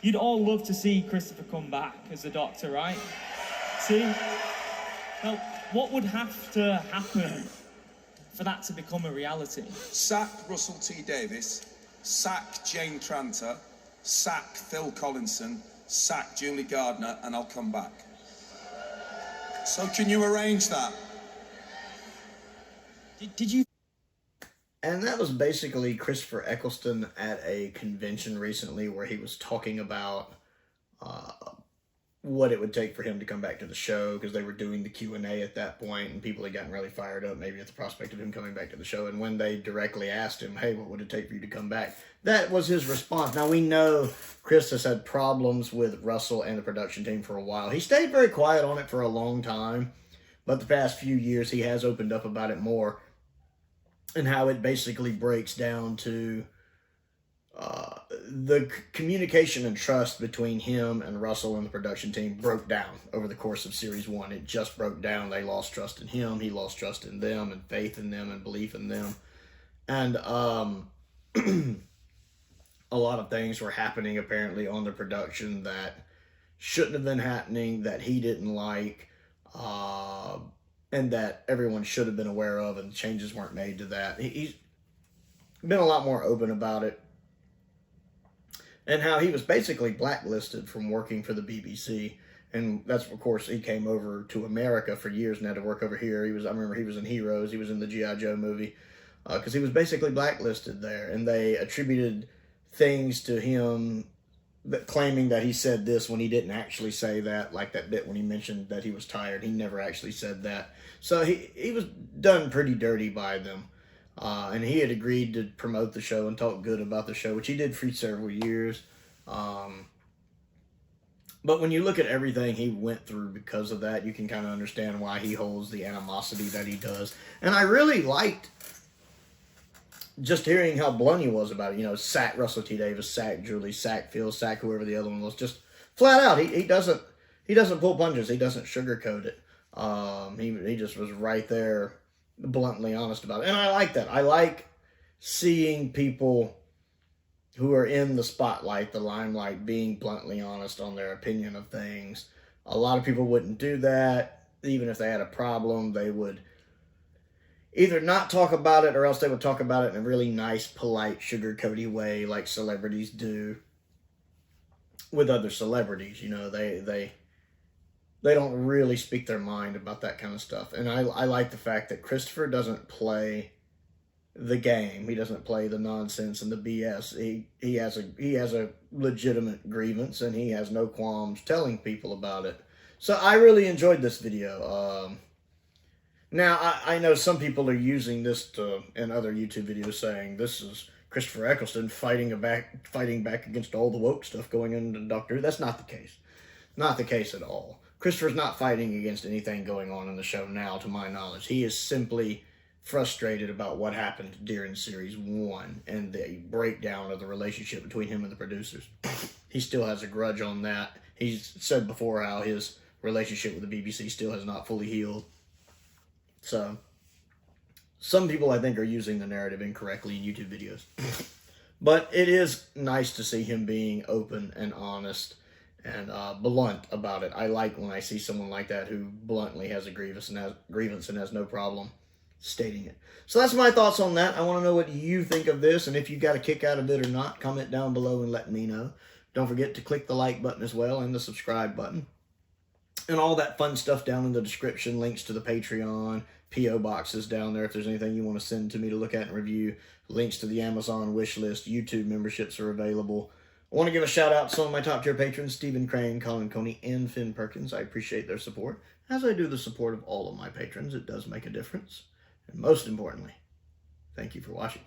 you'd all love to see Christopher come back as the Doctor, right? See? Now, what would have to happen for that to become a reality? Sack Russell T Davies, sack Jane Tranter, sack Phil Collinson, sack Julie Gardner, and I'll come back. So can you arrange that? Did you? And that was basically Christopher Eccleston at a convention recently where he was talking about what it would take for him to come back to the show, because they were doing the Q&A at that point and people had gotten really fired up maybe at the prospect of him coming back to the show. And when they directly asked him, hey, what would it take for you to come back? That was his response. Now, we know Chris has had problems with Russell and the production team for a while. He stayed very quiet on it for a long time, but the past few years he has opened up about it more, and how it basically breaks down to the communication and trust between him and Russell and the production team broke down over the course of Series 1. It just broke down. They lost trust in him. He lost trust in them and faith in them and belief in them. And a lot of things were happening apparently on the production that shouldn't have been happening, that he didn't like, and that everyone should have been aware of, and changes weren't made to that. He's been a lot more open about it, and how he was basically blacklisted from working for the BBC. And that's, of course, he came over to America for years and had to work over here. I remember he was in Heroes. He was in the JLBWHO movie, because he was basically blacklisted there. And they attributed things to him claiming that he said this when he didn't actually say that, like that bit when he mentioned that he was tired. He never actually said that. So he was done pretty dirty by them. And he had agreed to promote the show and talk good about the show, which he did for several years. But when you look at everything he went through because of that, you can kind of understand why he holds the animosity that he does. And I really liked just hearing how blunt he was about it. You know, sack Russell T Davies, sack Julie, sack Phil, sack whoever the other one was. Just flat out, he doesn't pull punches. He doesn't sugarcoat it. He just was right there, bluntly honest about it. And I like that. I like seeing people who are in the spotlight, the limelight, being bluntly honest on their opinion of things. A lot of people wouldn't do that. Even if they had a problem, they would either not talk about it, or else they would talk about it in a really nice, polite, sugar-coaty way, like celebrities do with other celebrities. You know, they don't really speak their mind about that kind of stuff. And I like the fact that Christopher doesn't play the game. He doesn't play the nonsense and the BS. He has a legitimate grievance, and he has no qualms telling people about it. So I really enjoyed this video. Now, I know some people are using this in other YouTube videos, saying this is Christopher Eccleston fighting back against all the woke stuff going into Doctor Who. That's not the case. Not the case at all. Christopher's not fighting against anything going on in the show now, to my knowledge. He is simply frustrated about what happened during Series 1 and the breakdown of the relationship between him and the producers. He still has a grudge on that. He's said before how his relationship with the BBC still has not fully healed. So, some people, I think, are using the narrative incorrectly in YouTube videos. But it is nice to see him being open and honest and blunt about it. I like when I see someone like that who bluntly has a grievance and has no problem stating it. So that's my thoughts on that. I want to know what you think of this, and if you got a kick out of it or not, comment down below and let me know. Don't forget to click the like button as well, and the subscribe button. And all that fun stuff down in the description, links to the Patreon, P.O. boxes down there if there's anything you want to send to me to look at and review, links to the Amazon wish list, YouTube memberships are available. I want to give a shout out to some of my top tier patrons, Stephen Crane, Colin Coney, and Finn Perkins. I appreciate their support, as I do the support of all of my patrons. It does make a difference. And most importantly, thank you for watching.